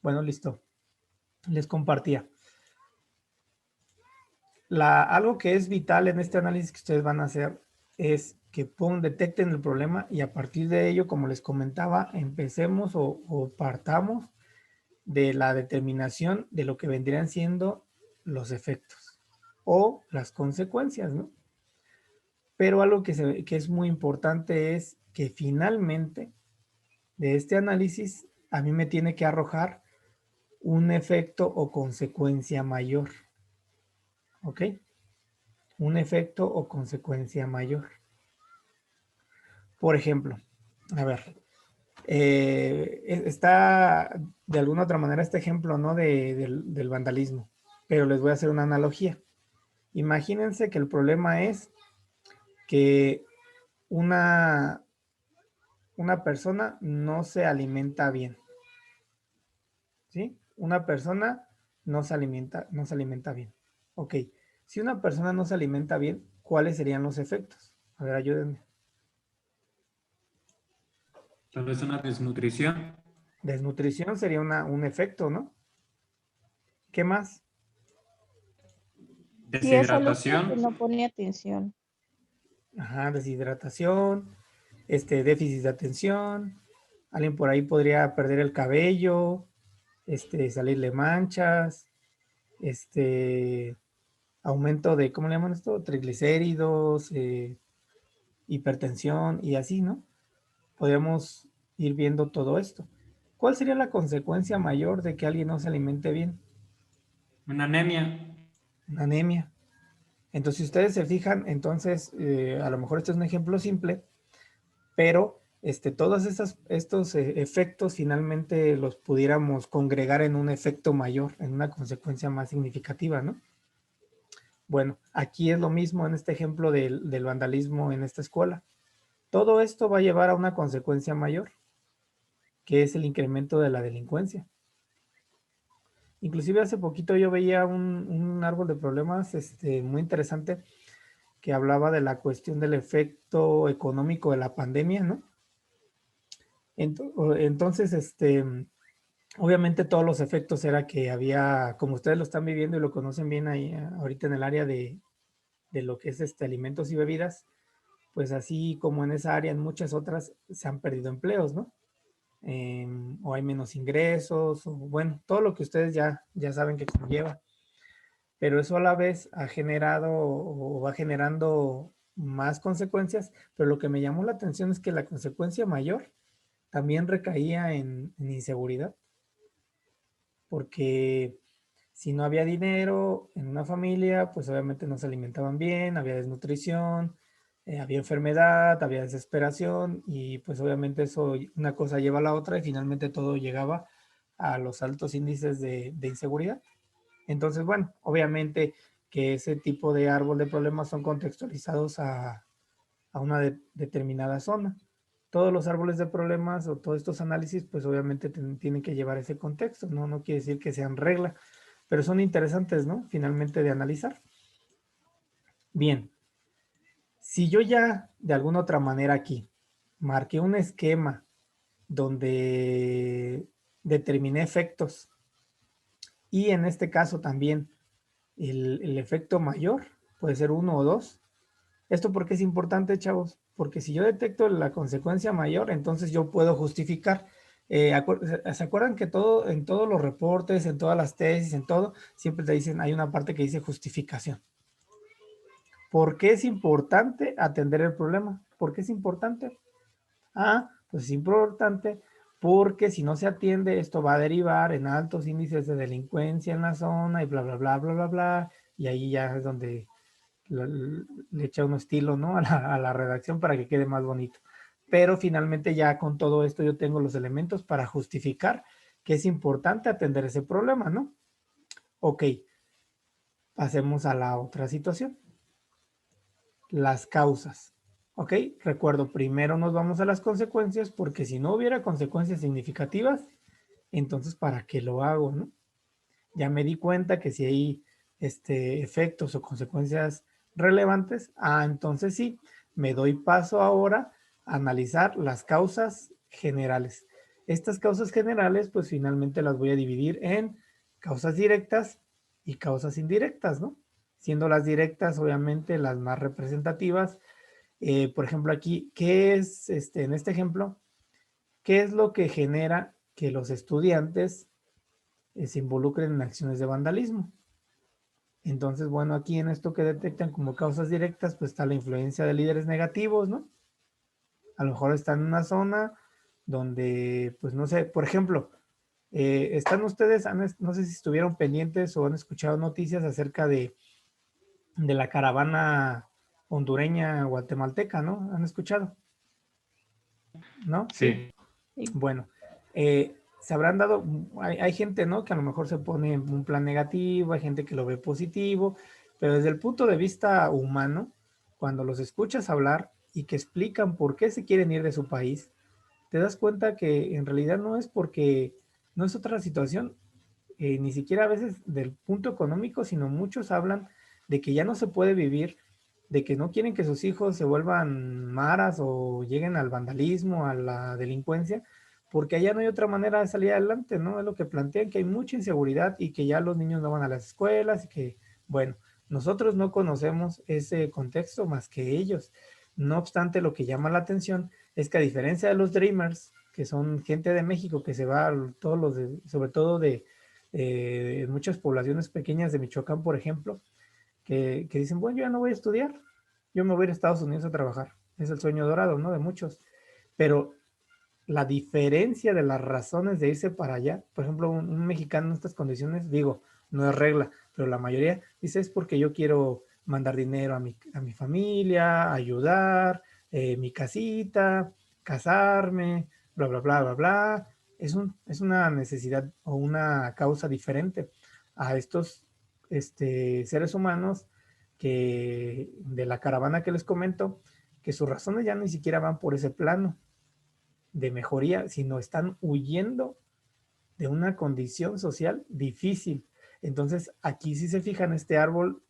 Bueno, listo. Les compartía. Algo que es vital en este análisis que ustedes van a hacer es que detecten el problema y a partir de ello, como les comentaba, empecemos o partamos de la determinación de lo que vendrían siendo los efectos o las consecuencias, ¿no? Pero algo que es muy importante es que finalmente de este análisis a mí me tiene que arrojar un efecto o consecuencia mayor, ¿ok? Un efecto o consecuencia mayor. Por ejemplo, a ver, está de alguna otra manera este ejemplo, ¿no? Del vandalismo, pero les voy a hacer una analogía. Imagínense que el problema es que una persona no se alimenta bien, ¿sí? Una persona no se alimenta bien. Ok, si una persona no se alimenta bien, ¿cuáles serían los efectos? A ver, ayúdenme. Tal vez una desnutrición. Desnutrición sería un efecto, ¿no? ¿Qué más? Si es alumno Deshidratación. que no pone atención. Ajá, deshidratación, déficit de atención, alguien por ahí podría perder el cabello, salirle manchas, aumento de, ¿cómo le llaman esto? Triglicéridos, hipertensión y así, ¿no? Podríamos ir viendo todo esto. ¿Cuál sería la consecuencia mayor de que alguien no se alimente bien? Una anemia. Una anemia. Entonces, si ustedes se fijan, entonces, a lo mejor este es un ejemplo simple, pero todos estos efectos finalmente los pudiéramos congregar en un efecto mayor, en una consecuencia más significativa, ¿no? Bueno, aquí es lo mismo en este ejemplo del vandalismo en esta escuela. Todo esto va a llevar a una consecuencia mayor, que es el incremento de la delincuencia. Inclusive hace poquito yo veía un árbol de problemas muy interesante que hablaba de la cuestión del efecto económico de la pandemia, ¿no? Entonces, obviamente todos los efectos era que había, como ustedes lo están viviendo y lo conocen bien ahí ahorita en el área de lo que es alimentos y bebidas, pues así como en esa área, en muchas otras se han perdido empleos, ¿no? O hay menos ingresos, o bueno, todo lo que ustedes ya saben que conlleva. Pero eso a la vez ha generado o va generando más consecuencias, pero lo que me llamó la atención es que la consecuencia mayor también recaía en inseguridad, porque si no había dinero en una familia, pues obviamente no se alimentaban bien, había desnutrición, había enfermedad, había desesperación y pues obviamente eso, una cosa lleva a la otra y finalmente todo llegaba a los altos índices de inseguridad. Entonces, bueno, obviamente que ese tipo de árbol de problemas son contextualizados a una determinada zona. Todos los árboles de problemas o todos estos análisis, pues obviamente tienen que llevar ese contexto, ¿no? No quiere decir que sean regla, pero son interesantes, ¿no? Finalmente de analizar. Bien, si yo ya de alguna otra manera aquí marqué un esquema donde determiné efectos y en este caso también el efecto mayor puede ser uno o dos. ¿Esto por qué es importante, chavos? Porque si yo detecto la consecuencia mayor, entonces yo puedo justificar. ¿Se acuerdan que en todos los reportes, en todas las tesis, en todo, siempre te dicen, hay una parte que dice justificación? ¿Por qué es importante atender el problema? ¿Por qué es importante? Ah, pues es importante porque si no se atiende, esto va a derivar en altos índices de delincuencia en la zona y bla, bla, bla, bla, bla, bla. Y ahí ya es donde le echa un estilo, ¿no? A la redacción para que quede más bonito. Pero finalmente ya con todo esto yo tengo los elementos para justificar que es importante atender ese problema, ¿no? Ok, pasemos a la otra situación. Las causas. Ok, recuerdo, primero nos vamos a las consecuencias porque si no hubiera consecuencias significativas, entonces ¿para qué lo hago, no? Ya me di cuenta que si hay efectos o consecuencias relevantes, entonces sí, me doy paso ahora a analizar las causas generales. Estas causas generales, pues finalmente las voy a dividir en causas directas y causas indirectas, ¿no? Siendo las directas, obviamente, las más representativas. Por ejemplo, aquí, ¿qué es, en este ejemplo, qué es lo que genera que los estudiantes se involucren en acciones de vandalismo? Entonces, bueno, aquí en esto que detectan como causas directas, pues está la influencia de líderes negativos, ¿no? A lo mejor están en una zona donde, pues no sé, por ejemplo, están ustedes, no sé si estuvieron pendientes o han escuchado noticias acerca de la caravana hondureña guatemalteca, ¿no? ¿Han escuchado? ¿No? Sí. Sí. Sí. Bueno, se habrán dado, hay gente, ¿no? Que a lo mejor se pone en un plan negativo, hay gente que lo ve positivo, pero desde el punto de vista humano, cuando los escuchas hablar y que explican por qué se quieren ir de su país, te das cuenta que en realidad no es porque no es otra situación, ni siquiera a veces del punto económico, sino muchos hablan de que ya no se puede vivir, de que no quieren que sus hijos se vuelvan maras o lleguen al vandalismo, a la delincuencia, porque allá no hay otra manera de salir adelante, ¿no? Es lo que plantean, que hay mucha inseguridad y que ya los niños no van a las escuelas y que, bueno, nosotros no conocemos ese contexto más que ellos. No obstante, lo que llama la atención es que a diferencia de los Dreamers, que son gente de México que se va, todos los de, sobre todo de muchas poblaciones pequeñas de Michoacán, por ejemplo, que dicen, bueno, yo ya no voy a estudiar, yo me voy a ir a Estados Unidos a trabajar. Es el sueño dorado, ¿no? De muchos. Pero la diferencia de las razones de irse para allá, por ejemplo, un mexicano en estas condiciones, digo, no es regla, pero la mayoría dice es porque yo quiero mandar dinero a mi familia, ayudar, mi casita, casarme, bla, bla, bla, bla, bla. Es una necesidad o una causa diferente a estos seres humanos que de la caravana que les comento, que sus razones ya ni siquiera van por ese plano de mejoría, sino están huyendo de una condición social difícil. Entonces, aquí si se fijan, este árbol,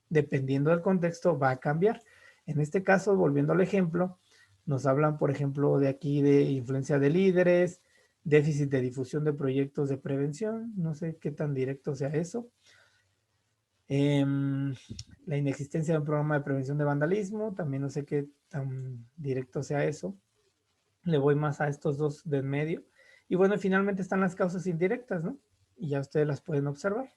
dependiendo del contexto, va a cambiar. En este caso, volviendo al ejemplo, nos hablan, por ejemplo, de aquí de influencia de líderes, déficit de difusión de proyectos de prevención, no sé qué tan directo sea eso. La inexistencia de un programa de prevención de vandalismo, también no sé qué tan directo sea eso. Le voy más a estos dos de en medio. Y bueno, finalmente están las causas indirectas, ¿no? Y ya ustedes las pueden observar.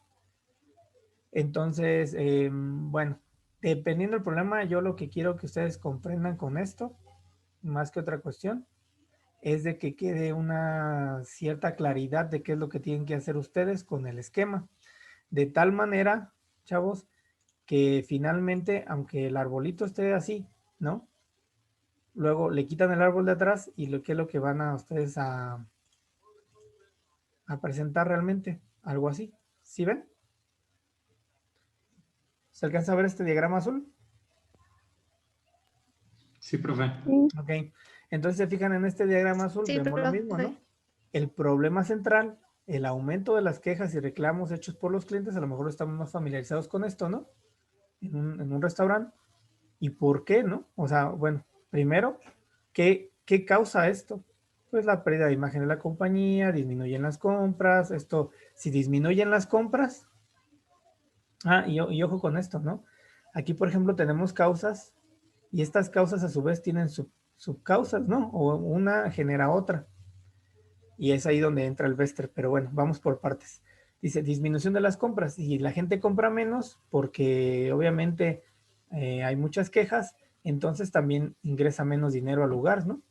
Entonces, bueno, dependiendo del problema, yo lo que quiero que ustedes comprendan con esto, más que otra cuestión, es de que quede una cierta claridad de qué es lo que tienen que hacer ustedes con el esquema. De tal manera, chavos, que finalmente, aunque el arbolito esté así, ¿no? Luego le quitan el árbol de atrás y lo que es lo que van a ustedes a presentar realmente, algo así. ¿Sí ven? ¿Se alcanza a ver este diagrama azul? Sí, profe. Sí. Ok. Entonces se fijan en este diagrama azul, Sí, vemos lo mismo, ¿no? profe. El problema central, el aumento de las quejas y reclamos hechos por los clientes, a lo mejor estamos más familiarizados con esto, ¿no? En un restaurante. ¿Y por qué, no? O sea, bueno, primero, ¿qué causa esto? Pues la pérdida de imagen de la compañía, disminuyen las compras, esto, si disminuyen las compras, y ojo con esto, ¿no? Aquí, por ejemplo, tenemos causas y estas causas a su vez tienen subcausas, ¿no? O una genera otra. Y es ahí donde entra el Vester. Pero bueno, vamos por partes. Dice disminución de las compras y la gente compra menos porque obviamente hay muchas quejas, entonces también ingresa menos dinero al lugar, ¿no?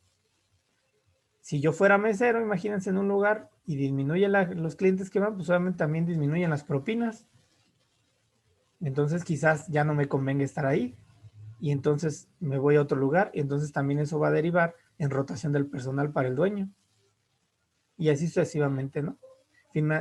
Si yo fuera mesero, imagínense en un lugar y disminuye los clientes que van, pues obviamente también disminuyen las propinas. Entonces quizás ya no me convenga estar ahí y entonces me voy a otro lugar y entonces también eso va a derivar en rotación del personal para el dueño y así sucesivamente, ¿no?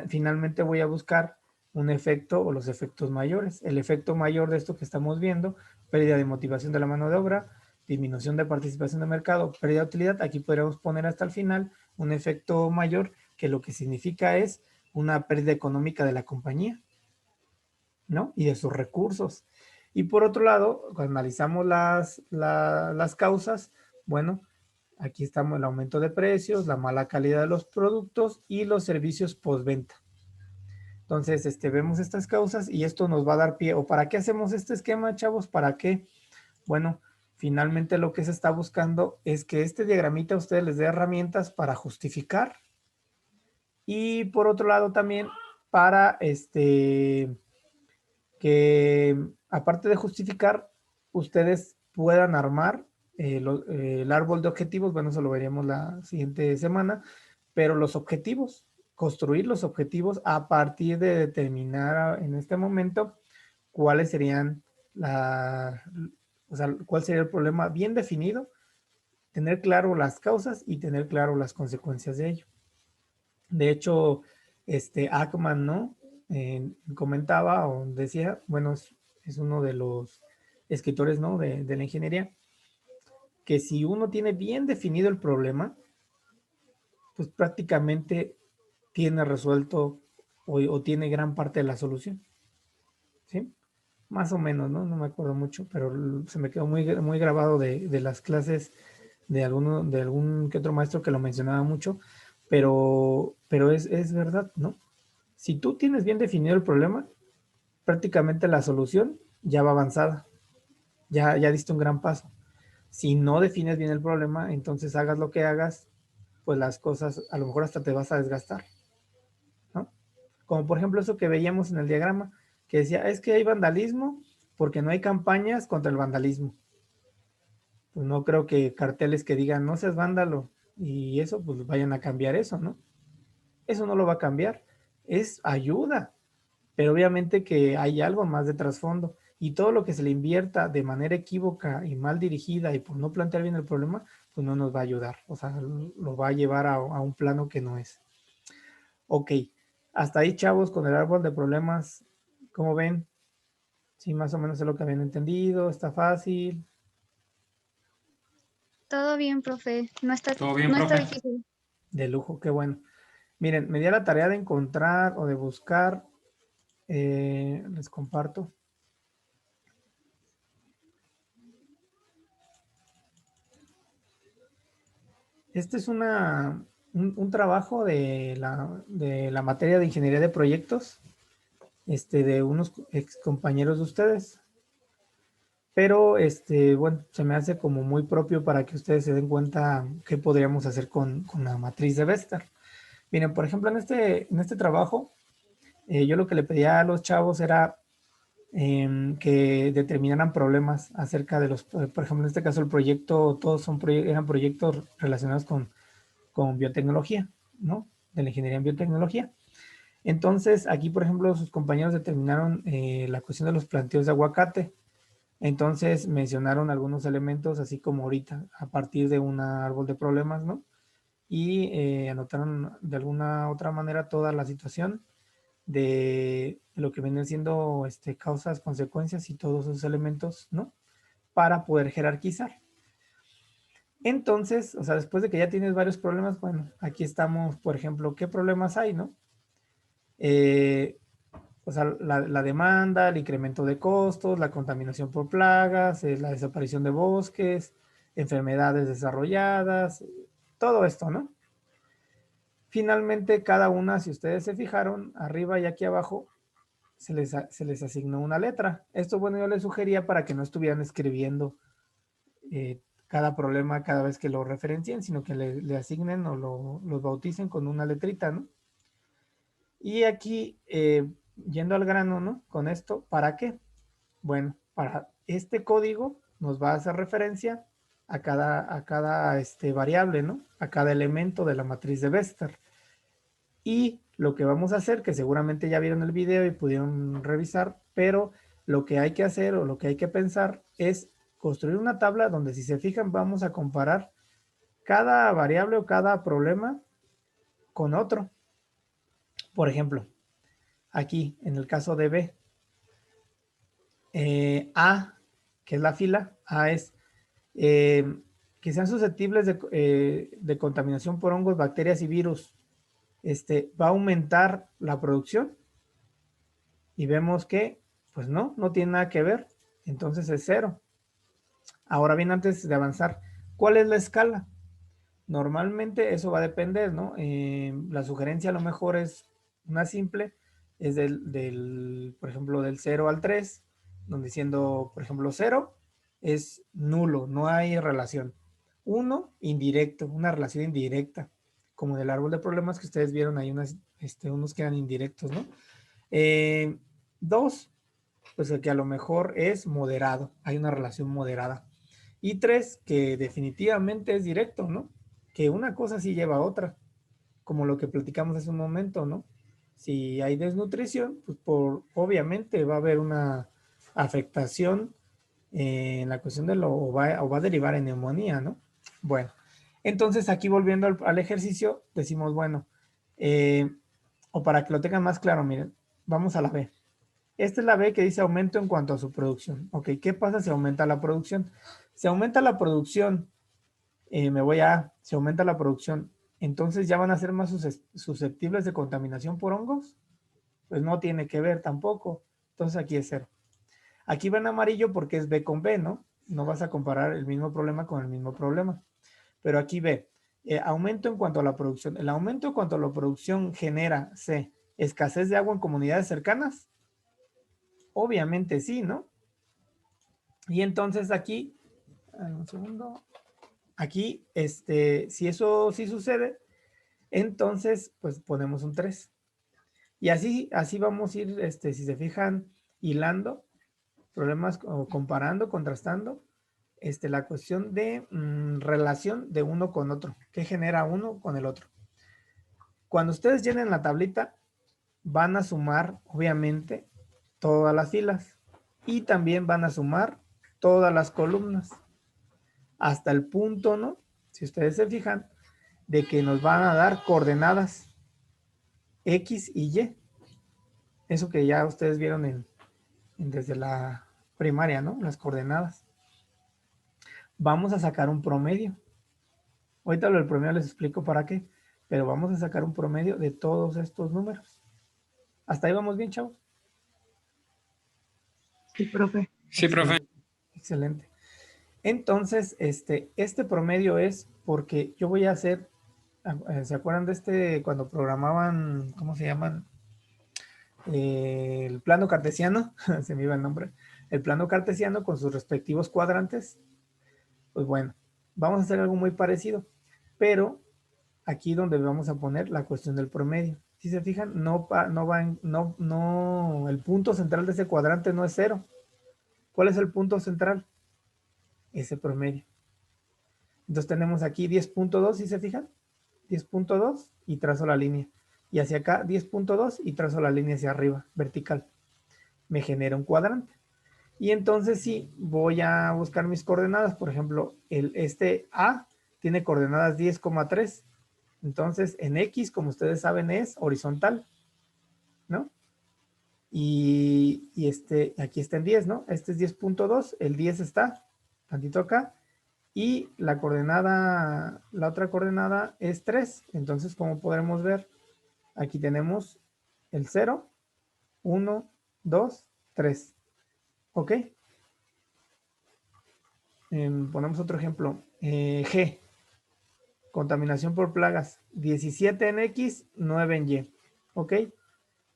Finalmente voy a buscar un efecto o los efectos mayores. El efecto mayor de esto que estamos viendo, pérdida de motivación de la mano de obra, disminución de participación de mercado, pérdida de utilidad. Aquí podríamos poner hasta el final un efecto mayor que lo que significa es una pérdida económica de la compañía, ¿no? Y de sus recursos. Y por otro lado, cuando analizamos las causas, bueno, Aquí estamos el aumento de precios, la mala calidad de los productos y los servicios postventa. Entonces, vemos estas causas y esto nos va a dar pie. ¿O para qué hacemos este esquema, chavos? ¿Para qué? Bueno, finalmente lo que se está buscando es que este diagramita a ustedes les dé herramientas para justificar y por otro lado también para que aparte de justificar, ustedes puedan armar el árbol de objetivos. Bueno, eso lo veríamos la siguiente semana, pero los objetivos, construir los objetivos a partir de determinar en este momento cuáles serían cuál sería el problema bien definido, tener claro las causas y tener claro las consecuencias de ello. De hecho, Ackman, ¿no? Comentaba o decía, bueno, es uno de los escritores, ¿no? De la ingeniería, que si uno tiene bien definido el problema, pues prácticamente tiene resuelto o tiene gran parte de la solución, ¿sí? Más o menos, ¿no? No me acuerdo mucho, pero se me quedó muy grabado de las clases de algún que otro maestro que lo mencionaba mucho, pero es verdad, ¿no? Si tú tienes bien definido el problema, prácticamente la solución ya va avanzada, ya diste un gran paso. Si no defines bien el problema, entonces hagas lo que hagas, pues las cosas a lo mejor hasta te vas a desgastar, ¿no? Como por ejemplo eso que veíamos en el diagrama, que decía, es que hay vandalismo porque no hay campañas contra el vandalismo. Pues no creo que carteles que digan no seas vándalo y eso, pues vayan a cambiar eso, ¿no? Eso no lo va a cambiar. Es ayuda, pero obviamente que hay algo más de trasfondo y todo lo que se le invierta de manera equívoca y mal dirigida y por no plantear bien el problema, pues no nos va a ayudar. O sea, lo va a llevar a un plano que no es. Ok, hasta ahí, chavos, con el árbol de problemas, ¿cómo ven? Sí, más o menos es lo que habían entendido, está fácil, Todo bien, profe. ¿Todo bien, No está profe? difícil. de lujo, qué bueno. Miren, me di a la tarea de encontrar o de buscar, les comparto. Este es un trabajo de la materia de ingeniería de proyectos, de unos ex compañeros de ustedes. Pero, bueno, se me hace como muy propio para que ustedes se den cuenta qué podríamos hacer con la matriz de Vester. Miren, por ejemplo, en este trabajo, yo lo que le pedía a los chavos era que determinaran problemas acerca de por ejemplo, en este caso el proyecto, todos eran proyectos relacionados con biotecnología, ¿no? De la ingeniería en biotecnología. Entonces, aquí, por ejemplo, sus compañeros determinaron la cuestión de los planteos de aguacate. Entonces, mencionaron algunos elementos, así como ahorita, a partir de un árbol de problemas, ¿no? Y anotaron de alguna otra manera toda la situación de lo que vienen siendo causas, consecuencias y todos esos elementos, ¿no? Para poder jerarquizar. Entonces, o sea, después de que ya tienes varios problemas, bueno, aquí estamos, por ejemplo, ¿qué problemas hay, no? O sea, la demanda, el incremento de costos, la contaminación por plagas, la desaparición de bosques, enfermedades desarrolladas, todo esto, ¿no? Finalmente, cada una, si ustedes se fijaron, arriba y aquí abajo, se les asignó una letra. Esto, bueno, yo les sugería para que no estuvieran escribiendo cada problema cada vez que lo referencien, sino que le asignen o los bauticen con una letrita, ¿no? Y aquí, yendo al grano, ¿no? Con esto, ¿para qué? Bueno, para este código nos va a hacer referencia a cada variable, ¿no? A cada elemento de la matriz de Vester. Y lo que vamos a hacer, que seguramente ya vieron el video y pudieron revisar, pero lo que hay que hacer o lo que hay que pensar es construir una tabla donde, si se fijan, vamos a comparar cada variable o cada problema con otro. Por ejemplo, aquí en el caso de B, A, que es la fila, A es que sean susceptibles de contaminación por hongos, bacterias y virus. Va a aumentar la producción y vemos que, pues no tiene nada que ver, entonces es 0. Ahora bien, antes de avanzar, ¿cuál es la escala? Normalmente eso va a depender, ¿no? La sugerencia a lo mejor es una simple, es por ejemplo, del 0 al 3, donde siendo, por ejemplo, 0 es nulo, no hay relación. 1, indirecto, una relación indirecta, como del árbol de problemas que ustedes vieron, hay unos que eran indirectos, ¿no? 2, pues el que a lo mejor es moderado, hay una relación moderada. Y 3, que definitivamente es directo, ¿no? Que una cosa sí lleva a otra, como lo que platicamos hace un momento, ¿no? Si hay desnutrición, pues obviamente va a haber una afectación en la cuestión de o va a derivar en neumonía, ¿no? Bueno, entonces aquí volviendo al ejercicio, decimos, bueno, o para que lo tengan más claro, miren, vamos a la B. Esta es la B que dice aumento en cuanto a su producción. Ok, ¿qué pasa si aumenta la producción? Si aumenta la producción, si aumenta la producción, entonces ya van a ser más susceptibles de contaminación por hongos. Pues no tiene que ver tampoco. Entonces aquí es 0. Aquí va en amarillo porque es B con B, ¿no? No vas a comparar el mismo problema con el mismo problema. Pero aquí B, aumento en cuanto a la producción. El aumento en cuanto a la producción genera C, escasez de agua en comunidades cercanas. Obviamente sí, ¿no? Y entonces aquí, un segundo, aquí, si eso sí sucede, entonces pues ponemos un 3. Y así vamos a ir, si se fijan, hilando problemas o comparando, contrastando, la cuestión de relación de uno con otro, que genera uno con el otro. Cuando ustedes llenen la tablita, van a sumar, obviamente, todas las filas y también van a sumar todas las columnas hasta el punto, ¿no? Si ustedes se fijan, de que nos van a dar coordenadas X y Y. Eso que ya ustedes vieron desde la primaria, ¿no? Las coordenadas. Vamos a sacar un promedio. Ahorita lo del promedio les explico para qué, pero vamos a sacar un promedio de todos estos números. ¿Hasta ahí vamos bien, chavos? Sí, profe. Sí, profe. Excelente. Entonces, este promedio es porque yo voy a hacer, ¿se acuerdan de cuando programaban, ¿cómo se llaman? El plano cartesiano, se me iba el nombre, el plano cartesiano con sus respectivos cuadrantes. Pues bueno, vamos a hacer algo muy parecido, pero aquí donde vamos a poner la cuestión del promedio. Si se fijan, el punto central de ese cuadrante no es 0. ¿Cuál es el punto central? Ese promedio. Entonces tenemos aquí 10.2, si se fijan, 10.2 y trazo la línea. Y hacia acá 10.2 y trazo la línea hacia arriba, vertical. Me genera un cuadrante. Y entonces sí, voy a buscar mis coordenadas. Por ejemplo, este A tiene coordenadas 10,3. Entonces, en X, como ustedes saben, es horizontal, ¿no? Y aquí está en 10, ¿no? Este es 10.2, el 10 está tantito acá. Y la otra coordenada es 3. Entonces, como podremos ver, aquí tenemos el 0, 1, 2, 3. ¿Ok? Ponemos otro ejemplo. G. Contaminación por plagas. 17 en X, 9 en Y. ¿Ok?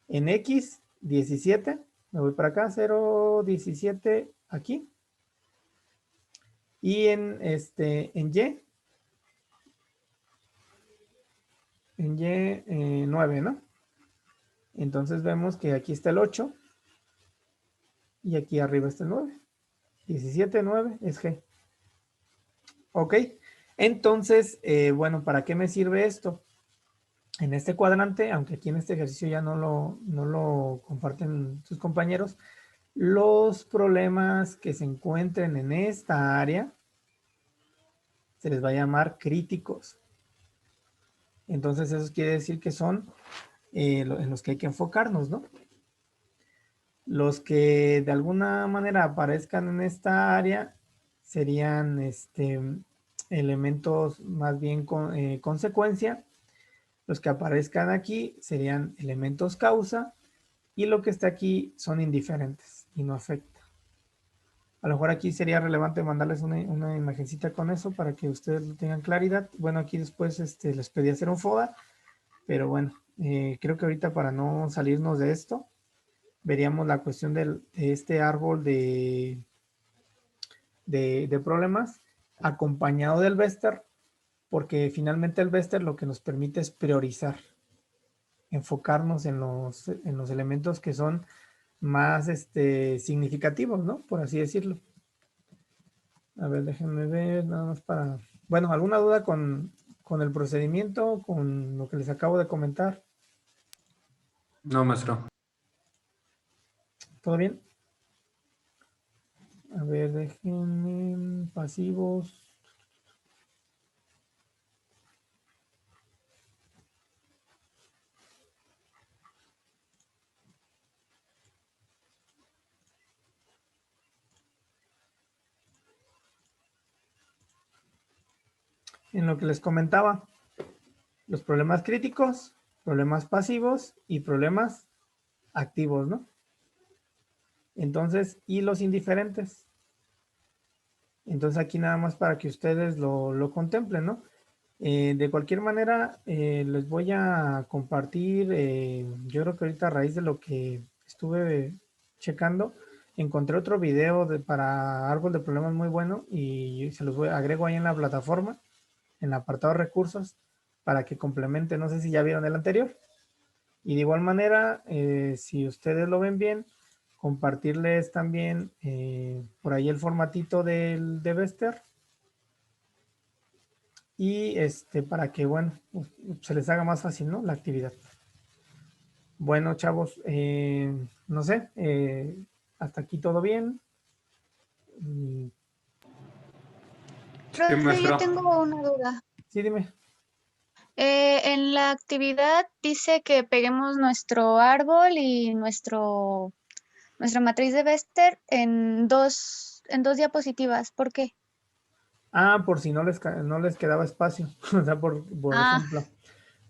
En X, 17. Me voy para acá, 0, 17 aquí. Y en Y, 9, ¿no? Entonces vemos que aquí está el 8 y aquí arriba está el 9. 17, 9 es G. ¿Ok? Entonces, bueno, ¿para qué me sirve esto? En este cuadrante, aunque aquí en este ejercicio ya no lo comparten sus compañeros, los problemas que se encuentren en esta área se les va a llamar críticos. Entonces, eso quiere decir que son en los que hay que enfocarnos, ¿no? Los que de alguna manera aparezcan en esta área serían elementos más bien consecuencia. Los que aparezcan aquí serían elementos causa y lo que está aquí son indiferentes y no afecta. A lo mejor aquí sería relevante mandarles una imagencita con eso para que ustedes tengan claridad. Bueno, aquí después les pedí hacer un FODA, pero bueno, creo que ahorita para no salirnos de esto, veríamos la cuestión de este árbol de problemas acompañado del Vester, porque finalmente el Vester lo que nos permite es priorizar, enfocarnos en los elementos que son más significativos, ¿no? Por así decirlo. A ver, déjenme ver, nada más para... Bueno, ¿alguna duda con el procedimiento, con lo que les acabo de comentar? No, maestro. ¿Todo bien? A ver, déjenme pasivos. En lo que les comentaba, los problemas críticos, problemas pasivos y problemas activos, ¿no? Entonces, y los indiferentes. Entonces aquí nada más para que ustedes lo contemplen, ¿no? De cualquier manera, les voy a compartir, yo creo que ahorita a raíz de lo que estuve checando, encontré otro video para árbol de problemas muy bueno y se los agrego ahí en la plataforma, en el apartado recursos, para que complementen. No sé si ya vieron el anterior. Y de igual manera, si ustedes lo ven bien, compartirles también por ahí el formatito de Vester y para que, bueno, se les haga más fácil, ¿no? La actividad. Bueno, chavos, no sé, hasta aquí todo bien. Sí, Profe, yo maestro. tengo una duda. Sí, dime. En la actividad dice que peguemos nuestro árbol y nuestra matriz de Vester en dos diapositivas. ¿Por qué? Ah, por si no les quedaba espacio. O sea, por Ah, ejemplo,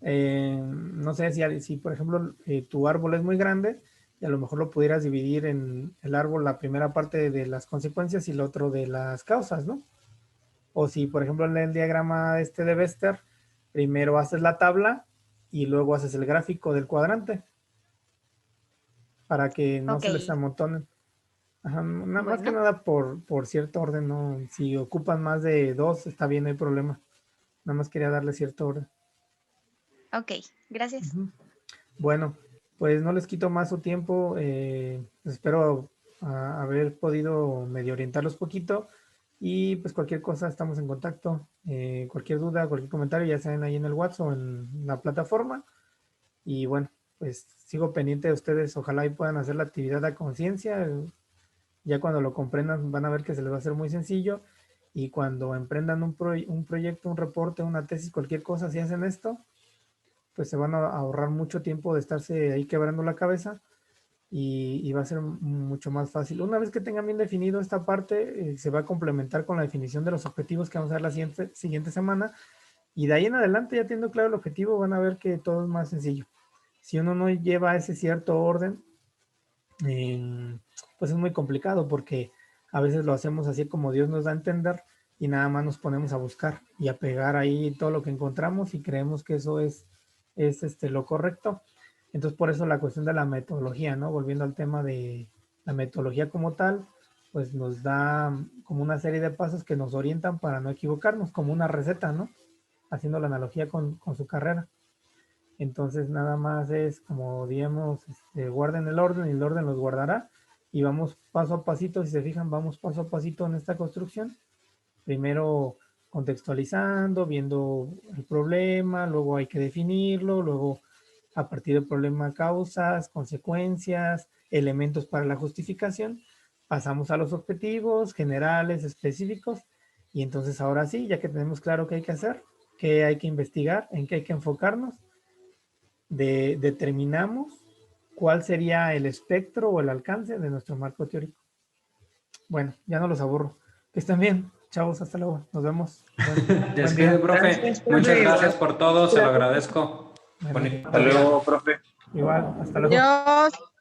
no sé si por ejemplo, tu árbol es muy grande y a lo mejor lo pudieras dividir en el árbol, la primera parte de las consecuencias y el otro de las causas, ¿no? O si, por ejemplo, en el diagrama de Vester, primero haces la tabla y luego haces el gráfico del cuadrante para que no ok. se les amontonen. Ajá, más que Bueno, nada por cierto orden, ¿no? Si ocupan más de dos, está bien, no hay problema. Nada más quería darle cierto orden. ok. Gracias. Ujú. Bueno, pues no les quito más su tiempo. Espero haber podido medio orientarlos poquito. Y pues cualquier cosa estamos en contacto. Cualquier duda, cualquier comentario, ya sean ahí en el WhatsApp o en la plataforma. Y bueno, pues sigo pendiente de ustedes. Ojalá y puedan hacer la actividad a conciencia. Ya cuando lo comprendan van a ver que se les va a hacer muy sencillo. Y cuando emprendan un proyecto, un reporte, una tesis, cualquier cosa, si hacen esto, pues se van a ahorrar mucho tiempo de estarse ahí quebrando la cabeza y va a ser mucho más fácil. Una vez que tengan bien definido esta parte, se va a complementar con la definición de los objetivos que vamos a ver la siguiente semana y de ahí en adelante, ya teniendo claro el objetivo, van a ver que todo es más sencillo. Si uno no lleva ese cierto orden, pues es muy complicado porque a veces lo hacemos así como Dios nos da a entender y nada más nos ponemos a buscar y a pegar ahí todo lo que encontramos y creemos que eso es lo correcto. Entonces por eso la cuestión de la metodología, ¿no? Volviendo al tema de la metodología como tal, pues nos da como una serie de pasos que nos orientan para no equivocarnos, como una receta, ¿no? Haciendo la analogía con su carrera. Entonces nada más es como digamos, guarden el orden y el orden los guardará y vamos paso a pasito, si se fijan, vamos paso a pasito en esta construcción. Primero contextualizando, viendo el problema, luego hay que definirlo, luego a partir del problema causas, consecuencias, elementos para la justificación, pasamos a los objetivos generales, específicos y entonces ahora sí, ya que tenemos claro qué hay que hacer, qué hay que investigar, en qué hay que enfocarnos, determinamos cuál sería el espectro o el alcance de nuestro marco teórico. Bueno, ya no los aburro. Que estén bien, chavos, hasta luego. Nos vemos. Buen Despide, día. profe. Gracias, Muchas profe. gracias por todo, se lo agradezco. Bueno, Bonito Hasta día. luego, profe. igual, hasta luego. Adiós.